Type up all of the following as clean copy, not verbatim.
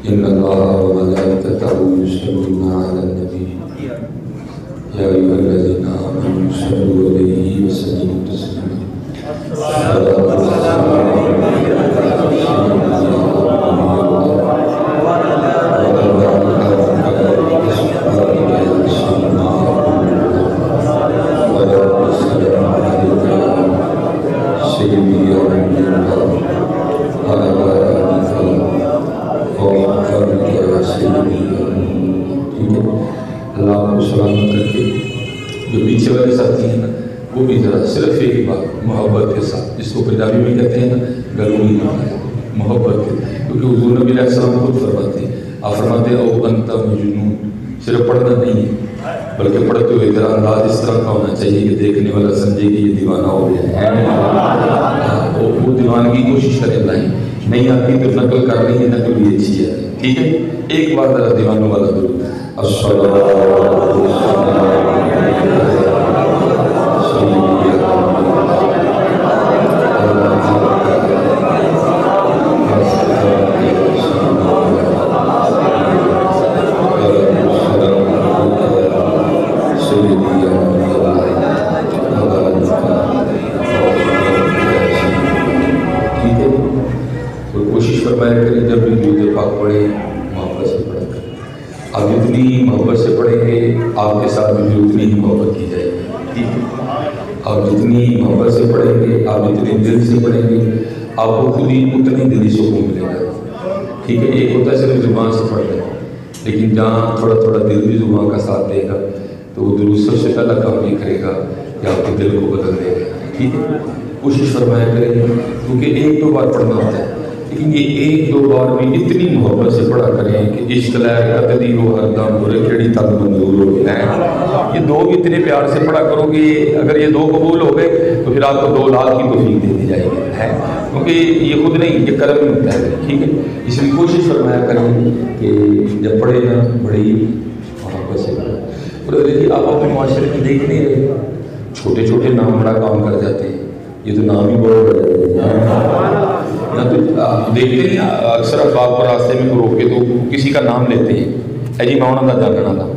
إن الله وملائكته يصلون على النبي يا أيها الذين آمنوا صلوا عليه وسلموا تسليما اللہ کو سلامت کر کے جو پیچھے والے ساتھی ہیں نا وہ بھی ذرا صرف ایک بات محبت کے ساتھ، جس کو پنجابی میں کہتے ہیں نا گلوئی محبت کے، کیونکہ حضور نبی علیہ السلام خود فرماتے ہیں، آپ فرماتے ہیں او انت مجنون، صرف پڑھنا نہیں ہے بلکہ پڑھتے ہوئے تیرا انداز اس طرح کا ہونا چاہیے کہ دیکھنے والا سمجھے کہ یہ دیوانہ ہو گیا ہے، وہ دیوانگی کوشش کریں لائیں نہیں آتی تو نقل کر رہی ہے، نقل بھی اچھی ہے، ٹھیک ہے؟ ایک بار ذرا دیوانوں والا درود کوشش فرمایا کریں جب بھی درود پاک پڑھیں محبت سے پڑھیں، آپ جتنی محبت سے پڑھیں گے آپ کے ساتھ بھی اتنی ہی محبت کی جائے گی، ٹھیک ہے؟ آپ جتنی محبت سے پڑھیں گے، آپ جتنی دل سے پڑھیں گے، آپ کو خود ہی اتنی دلی سکون ملے گا، ٹھیک ہے؟ ایک ہوتا ہے صرف زبان سے پڑھنا ہے، لیکن جہاں تھوڑا تھوڑا دل بھی زبان کا ساتھ دے گا تو وہ درود سب سے پہلا کام یہ کرے گا کہ آپ کے دل کو بدل دے گا، ٹھیک ہے؟ کوشش فرمایا کریں کیونکہ ایک دو بار پڑھنا ہوتا ہے، لیکن یہ ایک دو بار بھی اتنی محبت سے پڑھا کریں کہ عشق لے قدری ہو ہر دم برے کھڑی تک منظور ہو گئے، یہ دو بھی اتنے پیار سے پڑھا کرو گے، اگر یہ دو قبول ہو گئے تو پھر آپ کو 2 لاکھ کی توفیق دے دی جائے گی، ہے کیونکہ یہ خود نہیں، یہ کرم ہوتا ہے، ٹھیک ہے؟ اس لیے کوشش فرمایا کریں کہ جب پڑھے نا بڑی محبت سے پڑھیں۔ اور دیکھیے آپ اپنے معاشرے میں دیکھ نہیں رہے، چھوٹے چھوٹے نام بڑا کام کر جاتے ہیں، یہ تو نام ہی بڑا بڑھ جاتے ہیں، تو دیکھتے ہیں اکثر افراد پر راستے میں روکے تو کسی کا نام لیتے ہیں، اے جی میں انہوں کا جاننا تھا،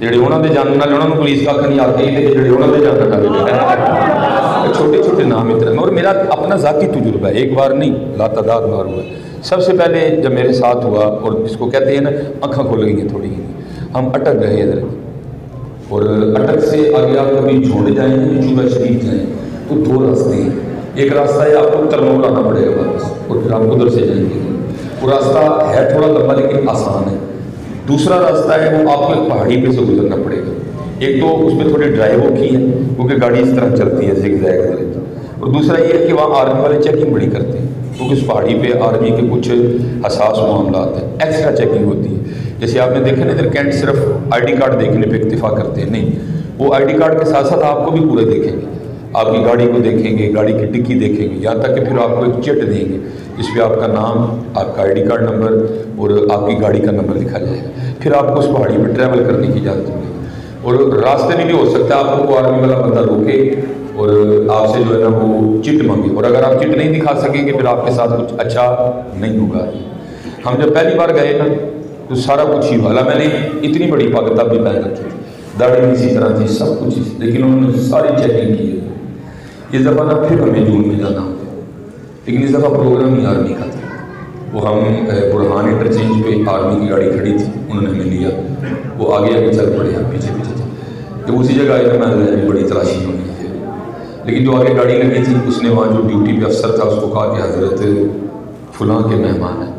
جڑے انہوں نے جاننے والے انہوں نے پولیس کا نہیں آتے ہی تھے، جڑے انہوں نے جاننا تھا، چھوٹے چھوٹے نام اتنے۔ اور میرا اپنا ذاتی تجربہ ہے، ایک بار نہیں لاتعداد بار ہوا ہے۔ سب سے پہلے جب میرے ساتھ ہوا، اور جس کو کہتے ہیں نا آنکھیں کھل گئی ہیں تھوڑی ہی، ہم اٹک گئے ادھر، اور اٹک سے آگے آپ کبھی جھوڑ جائیں چوبہ شریف جائیں تو 2 راستے ہیں، ایک راستہ ہے آپ کو ترنور آنا پڑے گا واپس، اور پھر آپ ادھر سے جائیں گے، وہ راستہ ہے تھوڑا لمبا لیکن آسان ہے۔ دوسرا راستہ ہے وہ آپ کو ایک پہاڑی پہ سے گزرنا پڑے گا، ایک تو اس پہ تھوڑی ڈرائیو کی ہے کیونکہ گاڑی اس طرح چلتی ہے زگ زیگ طرح، اور دوسرا یہ ہے کہ وہاں آرمی والے چیکنگ بڑی کرتے ہیں کیونکہ اس پہاڑی پہ آرمی کے کچھ حساس معاملات ہیں، ایکسٹرا چیکنگ ہوتی ہے۔ جیسے آپ نے دیکھا نا ادھر کینٹ صرف آئی ڈی کارڈ دیکھنے پہ اکتفا کرتے ہیں، نہیں، وہ آئی ڈی کارڈ کے ساتھ ساتھ آپ کو بھی پورے دیکھیں گے، آپ کی گاڑی کو دیکھیں گے، گاڑی کی ٹکی دیکھیں گے، یہاں تک کہ پھر آپ کو ایک چٹ دیں گے جس پہ آپ کا نام، آپ کا آئی ڈی کارڈ نمبر اور آپ کی گاڑی کا نمبر لکھا جائے گا، پھر آپ کو اس پہاڑی پہ ٹریول کرنے کی اجازت ملے گی۔ اور راستے میں بھی ہو سکتا ہے آپ کو وہ آرمی والا بندہ روکے اور آپ سے جو ہے نا وہ چٹ مانگے، اور اگر آپ چٹ نہیں دکھا سکیں گے پھر آپ کے ساتھ کچھ اچھا نہیں ہوگا۔ ہم جب پہلی بار گئے نا تو سارا کچھ ہی والا، میں نے اتنی بڑی پگ تب بھی پہن رکھی تھی، داڑھی بھی اسی طرح تھی، سب کچھ، لیکن انہوں نے ساری چیکنگ کی ہے۔ اس دفعہ نا پھر ہمیں جون میں جانا ہوگا، لیکن اس دفعہ پروگرام ہی آرمی کا تھا، وہ ہم برہان انٹرچینج پہ آرمی کی گاڑی کھڑی تھی، انہوں نے ہمیں لیا، وہ آگے آگے چل پڑے، ہم پیچھے پیچھے چل، جب اسی جگہ آئے نا میں بڑی تلاشی ہونی ہے، لیکن جو آگے گاڑی لگی تھی اس نے وہاں جو ڈیوٹی پہ افسر تھا اس کو کہا کہ حضرت فلاں کے مہمان ہیں،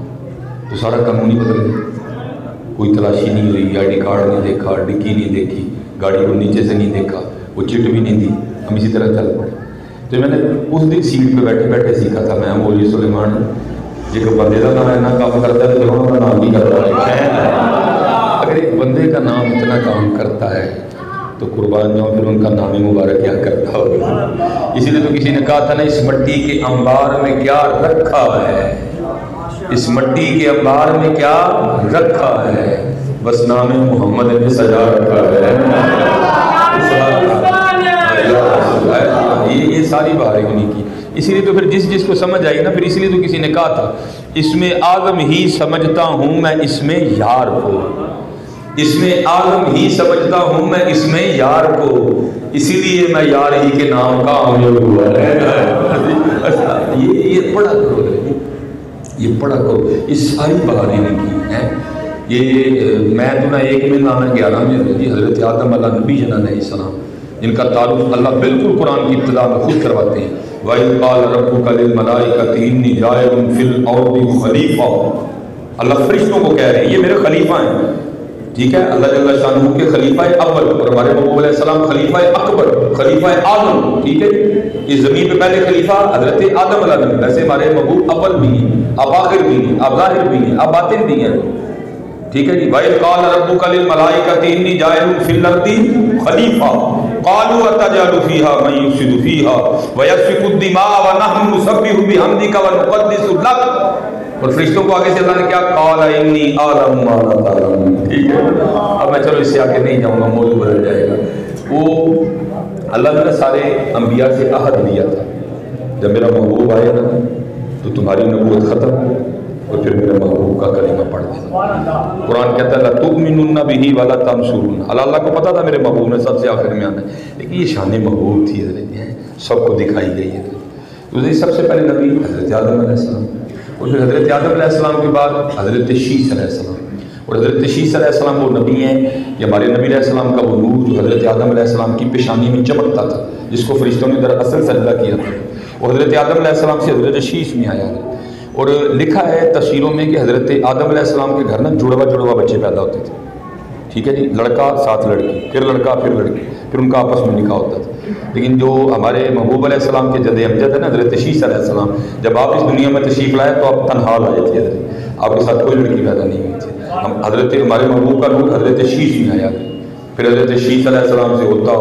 تو سارا قانون ہی بدل گیا، کوئی تلاشی نہیں ہوئی، آئی ڈی کارڈ نہیں دیکھا، ڈگی نہیں دیکھی، گاڑی کو نیچے سے نہیں دیکھا، وہ چٹ بھی نہیں دی، ہم اسی طرح چل پڑے۔ تو میں نے اس دن سیٹ پہ بیٹھے بیٹھے سیکھا تھا، میں مولوی سلیمان جی کو بندے کا نام اتنا کام کرتا ہے تو انہوں کا نام بھی کرتا ہے، اگر ایک بندے کا نام اتنا کام کرتا ہے تو قربان جاؤں پھر ان کا نام مبارک کیا کرتا ہوگا۔ اسی لیے تو کسی نے کہا تھا نا اس مٹی کے انبار میں کیا رکھا ہے، اس مٹی کے انبار میں کیا رکھا ہے، بس نام محمد نے سجا رکھا ہے۔ یہ ساری بارگنی کی اسی لیے تو پھر جس کو سمجھ آئی نا، پھر اسی لیے تو کسی نے کہا تھا اس میں اعظم ہی سمجھتا ہوں میں اس میں یار کو، اس میں اعظم ہی سمجھتا ہوں میں اس میں یار کو، اسی لیے میں یار ہی کے نام کا عامل ہوا ہے۔ یہ پڑھا کرو، یہ پڑھا کرو، یہ ساری باتیں کی ہیں۔ یہ میں تو نہ ایک میں نہ 11 میں حضرت آدم علیہ نبی جنان علیہ السلام، جن کا تعارف اللہ بالکل قرآن کی ابتدا میں خود کرواتے ہیں۔ وَإِذْ قَالَ رَبُّكَ لِلْمَلَائِكَةِ إِنِّي جَاعِلٌ فِي الْأَرْضِ خَلِيفَةً، اللہ فرشتوں کو کہہ رہے ہیں یہ میرے خلیفہ ہیں، ٹھیک ہے، اللہ جل شانہ کے خلیفہ اول، اور ہمارے محبوب علیہ السلام خلیفہ اکبر، خلیفہ اعظم، ٹھیک ہے۔ اس زمین پہ پہلے خلیفہ حضرت آدم علیہ السلام، ویسے ہمارے محبوب اول بھی ہیں، اب آخر بھی ہیں، اب ظاہر بھی ہیں، اب باطن بھی ہیں، ٹھیک ہے جی۔ وَإِذْ قَالَ رَبُّكَ لِلْمَلَائِكَةِ إِنِّي جَاعِلٌ فِي الْأَرْضِ خَلِيفَةً قَالُوا أَتَجْعَلُ فِيهَا مَن يُفْسِدُ فِيهَا وَيَسْفِكُ الدِّمَاءَ وَنَحْنُ نُسَبِّحُ بِحَمْدِكَ وَنُقَدِّسُ لَكَ، اور فرشتوں کو آگے سے اللہ نے کیا قَالَ إِنِّي أَعْلَمُ مَا لَا تَعْلَمُونَ، ٹھیک ہے۔ اب میں چلو اس سے آگے نہیں جاؤں گا، موضوع بدل جائے گا۔ وہ اللہ نے سارے انبیاء سے عہد لیا تھا، جب میرا محبوب آئے نا تو تمہاری نبوت ختم اور پھر میرے محبوب کا کلمہ پڑھ دینا۔ قرآن کہتا ہے لَتُؤْمِنُنَّ بِهِ وَلَا تَنْصُرُونَ، اللہ کو پتا تھا میرے محبوب نے سب سے آخر میں آنا ہے، لیکن یہ شان محبوب تھی حضرت، سب کو دکھائی گئی ہے۔ تو سب سے پہلے نبی حضرت آدم علیہ السلام، اور پھر حضرت آدم علیہ السلام کے بعد حضرت شیس علیہ السلام، اور حضرت شیس علیہ السلام وہ نبی ہیں کہ ہمارے نبی علیہ السلام کا وہ نور جو حضرت آدم علیہ السلام کی پیشانی میں چمکتا تھا، جس کو فرشتوں نے دراصل سجدہ کیا تھا، اور حضرت آدم علیہ السلام سے حضرت شیس میں آیا ہے۔ اور لکھا ہے تفسیروں میں کہ حضرت آدم علیہ السلام کے گھر نا جڑوا بچے پیدا ہوتے تھے، ٹھیک ہے جی، لڑکا ساتھ لڑکی، پھر لڑکا پھر لڑکی، پھر ان کا آپس میں نکاح ہوتا تھا۔ لیکن جو ہمارے محبوب علیہ السلام کے جد امجد ہے نا حضرت شیس علیہ السلام، جب آپ اس دنیا میں تشریف لائے تو آپ تنہا لائے تھے، آپ کے ساتھ کوئی لڑکی پیدا نہیں ہوئی تھی۔ حضرت ہمارے محبوب کا نور حضرت شیس میں آیا، پھر حضرت شیس علیہ السلام سے ہوتا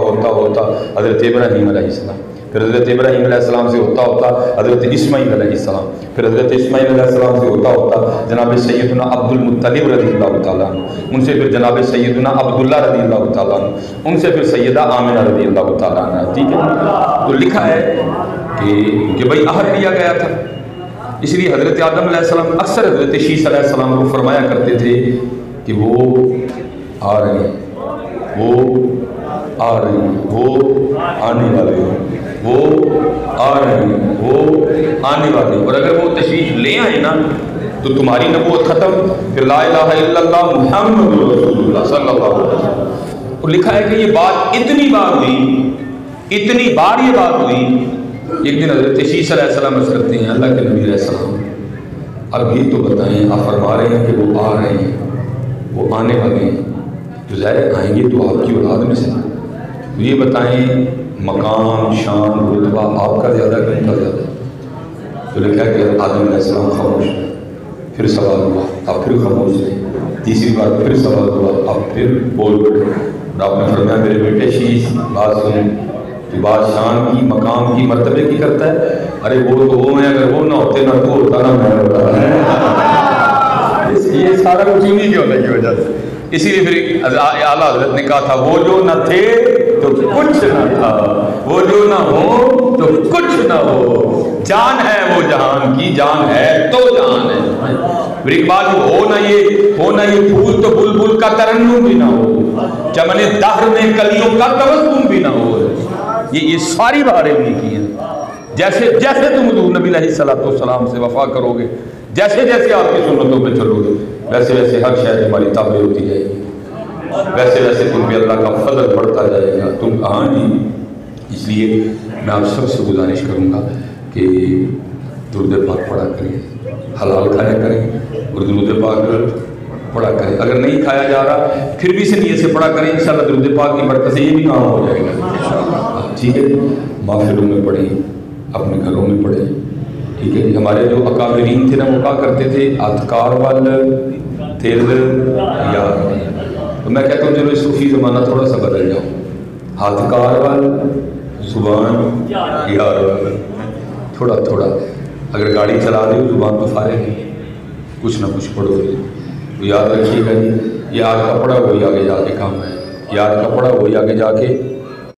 حضرت ابراہیم علیہ السلام، پھر حضرت ابراہیم علیہ السلام سے ہوتا حضرت اسماعیل علیہ السلام، پھر حضرت اسماعیل علیہ السلام سے ہوتا جناب سیدنا عبد المطلب رضی اللہ تعالیٰ عنہ، ان سے پھر جناب سیدنا عبداللہ رضی اللہ تعالیٰ عنہ، ان سے پھر سیدہ آمنہ رضی اللہ تعالیٰ عنہ، ٹھیک ہے۔ تو لکھا ہے کہ بھائی عہد لیا گیا تھا، اس لیے حضرت آدم علیہ السلام اکثر حضرت شیس علیہ السلام کو فرمایا کرتے تھے کہ وہ آ رہے ہیں، وہ آ رہے ہیں، وہ آنے والے ہیں، وہ آ رہے ہیں، وہ آنے والے ہیں۔ اور اگر وہ تشریف لے آئے نا تو تمہاری نبوت ختم، پھر لا الہ الا اللہ محمد رسول اللہ صلی اللہ علیہ وسلم۔ اور لکھا ہے کہ یہ بات اتنی بار ہوئی، اتنی بار یہ بات ہوئی، ایک دن حضرت شیس علیہ السلام عرض کرتے ہیں اللہ کے نبی علیہ السلام اب یہ تو بتائیں، آپ فرما رہے ہیں کہ وہ آ رہے ہیں، وہ آنے والے ہیں، تو ظاہر آئیں گے تو آپ کی اولاد میں سے، یہ بتائیں مقام شان رتبہ آپ کا زیادہ کہ ان کا زیادہ؟ تو لکھا کہ آدم علیہ السلام خاموش رہے، پھر سوال ہوا آپ پھر خاموش رہے، تیسری بار پھر سوال ہوا آپ پھر بول بیٹھے، اور آپ نے فرمایا میرے بیٹے شیس بات سن، تو بات شان کی مقام کی مرتبے کی کرتا ہے، ارے وہ تو وہ ہیں، اگر وہ نہ ہوتے نہ تو ہوتا نہ میں ہوتا ہے، یہ سارا کچھ انہیں کی ہونے کی وجہ سے۔ اسی لیے پھر اعلیٰ حضرت نے کہا تھا وہ جو نہ تھے تو کچھ نہ تھا، وہ جو نہ ہو تو کچھ نہ ہو، جان ہے وہ جہان کی، جان ہے تو جان ہے۔ پھر ایک بات ہو نہ یہ پھول تو بلبل کا ترنم بھی نہ ہو، چمن دہر میں کلیوں کا تبسم بھی نہ ہو، یہ ساری باتیں بھی کی ہیں۔ جیسے جیسے تم حضور نبی علیہ السلام سے وفا کرو گے، جیسے جیسے آپ کی سنتوں پہ چلو گے، ویسے ویسے ہر شے تمہاری تابع ہوتی جائے گی، ویسے ویسے تم پہ اللہ کا فضل بڑھتا جائے گا، تم کہاں نہیں۔ اس لیے میں آپ سب سے گزارش کروں گا کہ درود پاک پڑھا کریں، حلال کھایا کریں اور درود پاک پڑھا کریں، اگر نہیں کھایا جا رہا پھر بھی سے نیت سے پڑھا کریں، انشاءاللہ درود پاک کی برکت سے یہ بھی کام ہو جائے گا، ٹھیک ہے۔ محفلوں میں پڑھیں، اپنے گھروں میں پڑھیں، ٹھیک ہے۔ ہمارے جو اکابرین تھے نا وہ کہا کرتے تھے اتکار وال تیل یار، تو میں کہتا ہوں چلو اس صوفی زمانہ تھوڑا سا بدل جاؤ، ہاتھکار وال زبان یار وال، تھوڑا تھوڑا اگر گاڑی چلا رہے ہو زبان تو فارغ ہے، کچھ نہ کچھ پڑھو گے، تو یاد رکھیے گا جی، یاد کا پڑھا وہی آگے جا کے کام ہے، یاد کا پڑھا وہی آگے جا کے